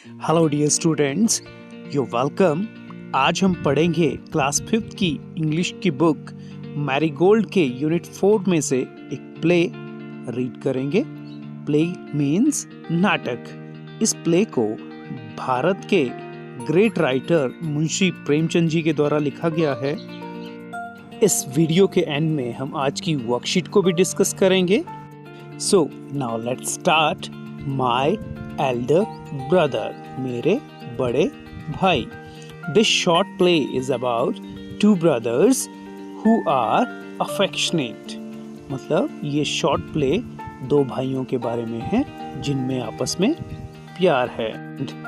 Hello dear students, you welcome. आज हम पढ़ेंगे क्लास 5th की इंग्लिश की बुक मैरीगोल्ड के यूनिट 4 में से एक प्ले रीड करेंगे। प्ले मीन्स नाटक। इस प्ले को भारत के ग्रेट राइटर मुंशी प्रेमचंद जी के द्वारा लिखा गया है। इस वीडियो के एंड में हम आज की वर्कशीट को भी डिस्कस करेंगे। So now let's start. My elder brother, मेरे बड़े भाई। This short play is about two brothers who are affectionate. मतलब ये शॉर्ट प्ले दो भाइयों के बारे में है जिनमें आपस में प्यार है,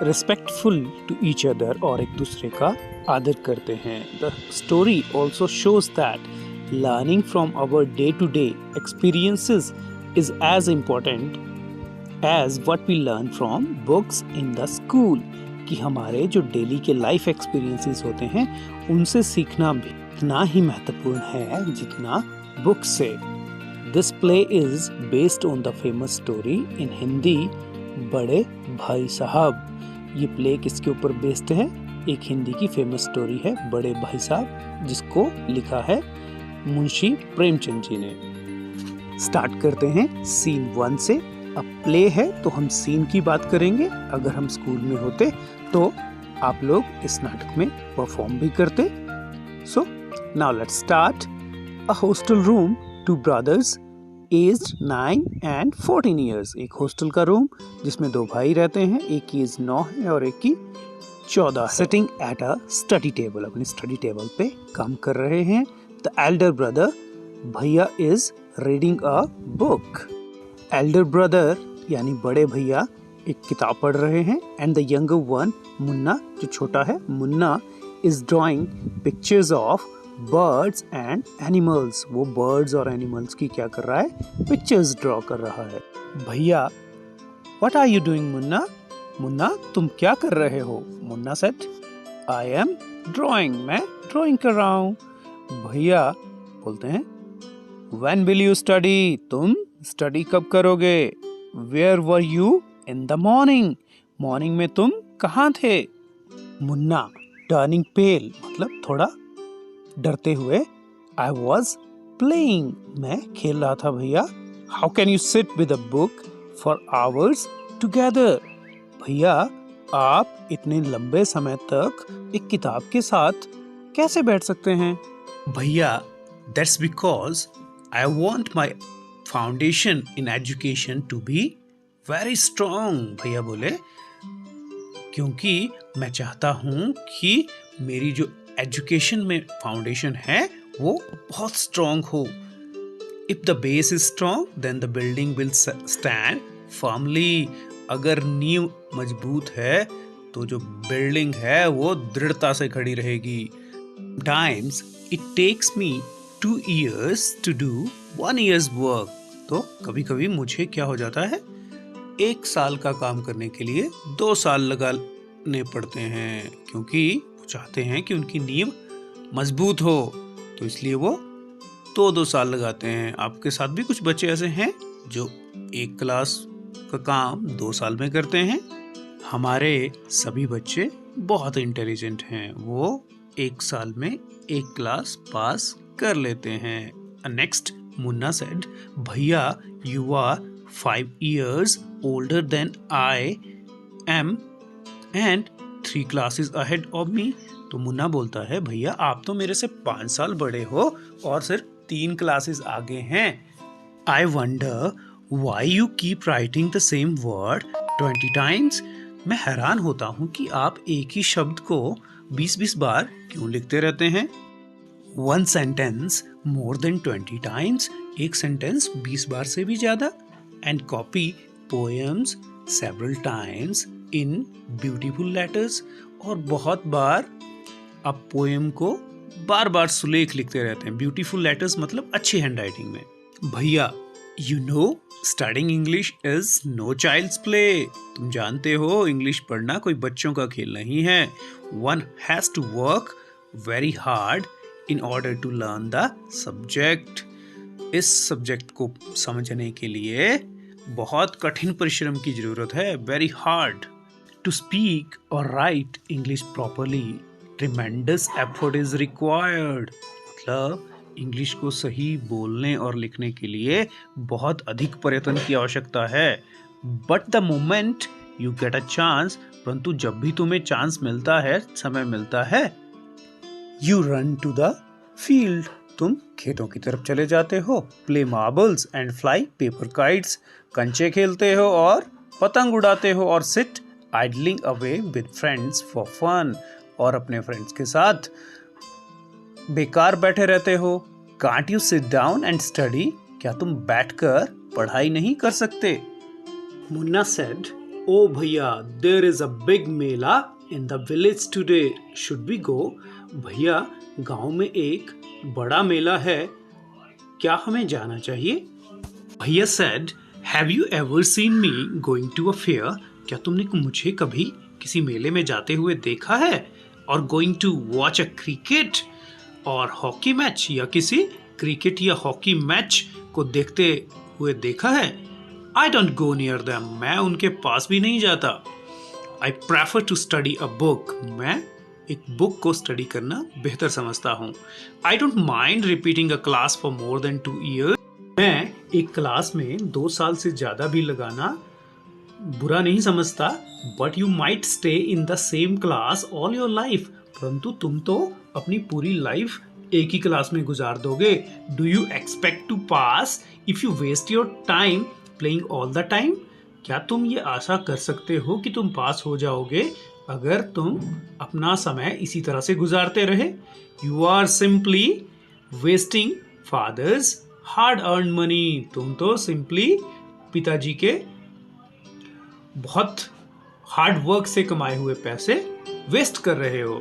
रिस्पेक्टफुल टू ईच अदर, और एक दूसरे का आदर करते हैं। The story also shows that learning from our day to day experiences is as important as what we learn from books in the school। कि हमारे जो डेली के लाइफ एक्सपीरियंसेस होते हैं उनसे सीखना भी इतना ही महत्वपूर्ण है जितना बुक से। This play is based on the famous story in Hindi, बड़े भाई साहब। ये प्ले किसके ऊपर बेस्ड है? एक हिंदी की फेमस स्टोरी है बड़े भाई साहब, जिसको लिखा है मुंशी प्रेमचंद जी ने। स्टार्ट करते हैं सीन 1 से। अब प्ले है तो हम सीन की बात करेंगे। अगर हम स्कूल में होते तो आप लोग इस नाटक में परफॉर्म भी करते। सो now let's start. A hostel room, two brothers aged 9 and 14 years। एक हॉस्टल का रूम जिसमें दो भाई रहते हैं, एक की एज 9 है और एक की 14 है। Sitting at a study table, अपनी स्टडी टेबल पे काम कर रहे हैं। द एल्डर ब्रदर, भैया, is reading a book. Elder brother यानी बड़े भैया एक किताब पढ़ रहे हैं। And the younger one, Munna, जो छोटा है, Munna, is drawing pictures of birds and animals. वो बर्ड्स और एनिमल्स की क्या कर रहा है? पिक्चर्स ड्रॉ कर रहा है। भैया, what are you doing Munna? Munna, तुम क्या कर रहे हो? Munna said, I am drawing, मैं ड्राइंग कर रहा हूँ। भैया बोलते हैं, When will you study? तुम स्टडी कब करोगे? Where were you in the morning? Morning में तुम कहाँ थे? मुन्ना टर्निंग पेल, मतलब थोड़ा डरते हुए, I was playing, मैं खेल रहा था भैया। How can you sit with a book for hours together? भैया, आप इतने लंबे समय तक एक किताब के साथ कैसे बैठ सकते हैं? भैया, that's because I want my foundation in education to be very strong। भैया बोले, क्योंकि मैं चाहता हूँ कि मेरी जो एजुकेशन में फाउंडेशन है वो बहुत स्ट्रॉन्ग हो। If the base is strong, then the building will stand firmly। अगर नींव मजबूत है तो जो बिल्डिंग है वो दृढ़ता से खड़ी रहेगी। Times it takes me 2 years to do 1 year's work। तो कभी कभी मुझे क्या हो जाता है, 1 साल का काम करने के लिए 2 साल लगाने पड़ते हैं, क्योंकि वो चाहते हैं कि उनकी नींव मजबूत हो, तो इसलिए वो 2 साल लगाते हैं। आपके साथ भी कुछ बच्चे ऐसे हैं जो 1 क्लास का काम 2 साल में करते हैं। हमारे सभी बच्चे बहुत इंटेलिजेंट हैं, वो 1 साल में 1 क्लास पास कर लेते हैं। नेक्स्ट, मुन्ना सेड, भैया, you are 5 years older than I am and 3 classes ahead of me। तो मुन्ना बोलता है, भैया आप तो मेरे से 5 साल बड़े हो और सिर्फ 3 क्लासेस आगे हैं। I wonder why you keep writing the same word 20 times। मैं हैरान होता हूँ कि आप एक ही शब्द को 20-20 बार क्यों लिखते रहते हैं। One sentence more than 20 times, एक सेंटेंस 20 बार से भी ज्यादा। And copy poems several times in beautiful letters। और बहुत बार आप पोएम को बार बार सुलेख लिखते रहते हैं। ब्यूटीफुल लेटर्स मतलब अच्छी हैंडराइटिंग में। भैया, you know studying English is no child's play। तुम जानते हो इंग्लिश पढ़ना कोई बच्चों का खेल नहीं है। One has to work very hard in order to learn the subject। इस सब्जेक्ट को समझने के लिए बहुत कठिन परिश्रम की जरूरत है, very hard। To speak or write English properly, tremendous effort is required. मतलब इंग्लिश को सही बोलने और लिखने के लिए बहुत अधिक प्रयत्न की आवश्यकता है. But the moment you get a chance, परंतु जब भी तुम्हें चांस मिलता है, समय मिलता है, you run to the field. तुम खेतों की तरफ चले जाते हो. Play marbles and fly paper kites. कंचे खेलते हो और पतंग उड़ाते हो. और sit idling away with friends for fun. और अपने फ्रेंड्स के साथ बेकार बैठे रहते हो. Can't you sit down and study? क्या तुम बैठकर पढ़ाई नहीं कर सकते? मुन्ना said, "Oh भैया, there is a big Mela in the village today. Should we go?" भैया, गांव में एक बड़ा मेला है, क्या हमें जाना चाहिए? भैया said, "Have you ever seen me going to a fair?" क्या तुमने मुझे कभी किसी मेले में जाते हुए देखा है? और going to watch a cricket और हॉकी मैच या किसी क्रिकेट या हॉकी मैच को देखते हुए देखा है? I don't go near them. मैं उनके पास भी नहीं जाता. I prefer to study a book. मैं एक बुक को स्टडी करना बेहतर समझता हूँ. I don't mind repeating a class for more than 2 years. मैं एक क्लास में 2 साल से ज़्यादा भी लगाना बुरा नहीं समझता. But you might stay in the same class all your life. परंतु तुम तो अपनी पूरी लाइफ एक ही क्लास में गुजार दोगे. Do you expect to pass if you waste your time playing all the time? क्या तुम ये आशा कर सकते हो कि तुम पास हो जाओगे अगर तुम अपना समय इसी तरह से गुजारते रहे? You are simply wasting father's hard earned money. तुम तो सिंपली पिताजी के बहुत हार्ड वर्क से कमाए हुए पैसे वेस्ट कर रहे हो.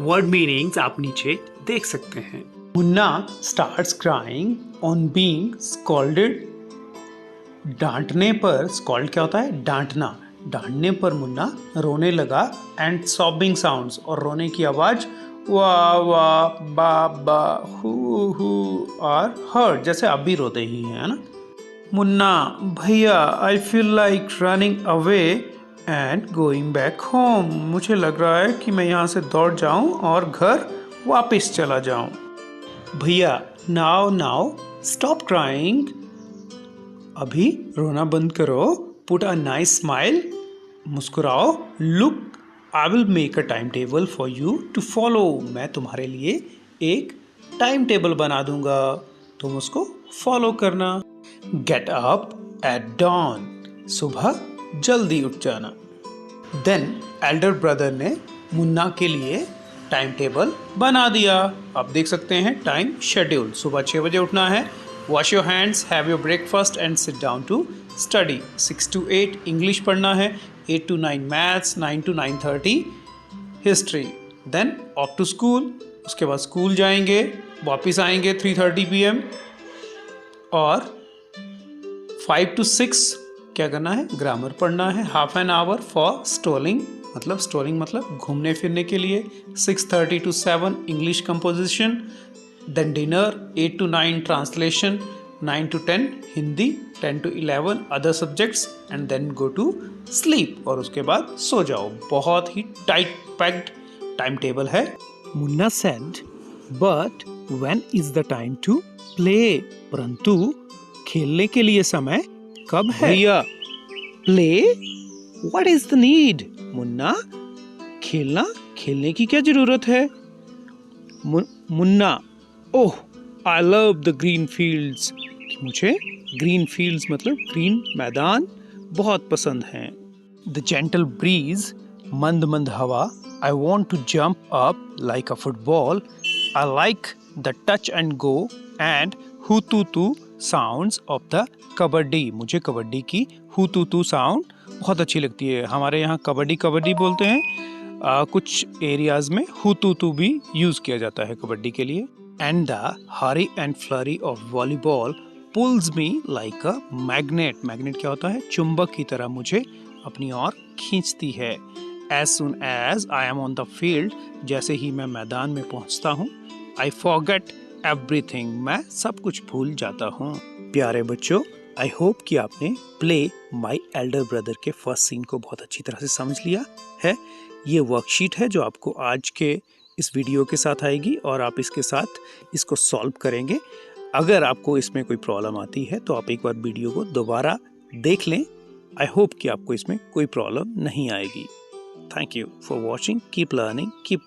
वर्ड मीनिंग्स आप नीचे देख सकते हैं. Munna starts crying on being scolded. डांटने पर, स्कॉल्ड क्या होता है? डांटना. डांटने पर मुन्ना रोने लगा. एंड सॉबिंग साउंड्स, और रोने की आवाज वाह वाह बा बा हु और हर्ट, जैसे आप भी रोते ही हैं ना. मुन्ना, भैया, I feel like running away and going back home. मुझे लग रहा है कि मैं यहाँ से दौड़ जाऊँ और घर वापस चला जाऊँ. भैया, नाउ स्टॉप क्राइंग. अभी रोना बंद करो. पुट अ नाइस स्माइल, मुस्कुराओ. Look, I will make a time table for you to follow. मैं तुम्हारे लिए एक टाइम टेबल बना दूंगा, तुम उसको फॉलो करना. Get up at dawn. सुबह जल्दी उठ जाना. देन एल्डर ब्रदर ने मुन्ना के लिए टाइम टेबल बना दिया. आप देख सकते हैं टाइम शेड्यूल. सुबह 6 बजे उठना है. Wash your hands, have your breakfast and sit down to study. 6 to 8 English पढ़ना है. 8 to 9 Maths, 9 to 9:30 History. Then off to school. उसके बाद स्कूल जाएंगे, वापस आएंगे 3:30 PM. और 5 to 6 क्या करना है? ग्रामर पढ़ना है. Half an hour for strolling. मतलब घूमने फिरने के लिए. 6:30 to 7 English composition. Then dinner. 8 to 9 translation. 9 to 10 Hindi. 10 to 11 other subjects. And then go to sleep. और उसके बाद सो जाओ. बहुत ही टाइट पैक्ड टाइम टेबल है. Munna said, but when is the time to play? परंतु खेलने के लिए समय कब है? भैया, play? What is the need? Munna, खेलने की क्या जरूरत है? Munna, oh, I love the green fields. मुझे ग्रीन फील्ड्स मतलब ग्रीन मैदान बहुत पसंद हैं. द जेंटल ब्रीज, मंद मंद हवा. I want to jump up like a football. I like the touch and go and हु तू साउंड्स ऑफ द कबड्डी. मुझे कबड्डी की हु तू साउंड बहुत अच्छी लगती है. हमारे यहाँ कबड्डी बोलते हैं. कुछ एरियाज में हु तू भी यूज किया जाता है कबड्डी के लिए. And the hurry and flurry of volleyball pulls me like a magnet. Magnet क्या होता है? चुंबक की तरह मुझे अपनी ओर खींचती है. As soon as I am on the field, जैसे ही मैं मैदान में पहुंचता हूँ, I forget everything. मैं सब कुछ भूल जाता हूँ. प्यारे बच्चों, आई होप कि आपने प्ले माई एल्डर ब्रदर के फर्स्ट सीन को बहुत अच्छी तरह से समझ लिया है। ये वर्कशीट है जो आपको आज के इस वीडियो के साथ आएगी और आप इसके साथ इसको सॉल्व करेंगे। अगर आपको इसमें कोई प्रॉब्लम आती है तो आप एक बार वीडियो को दोबारा देख लें। आई होप कि आपको इसमें कोई प्रॉब्लम नहीं आएगी। Thank you for watching. Keep learning, keep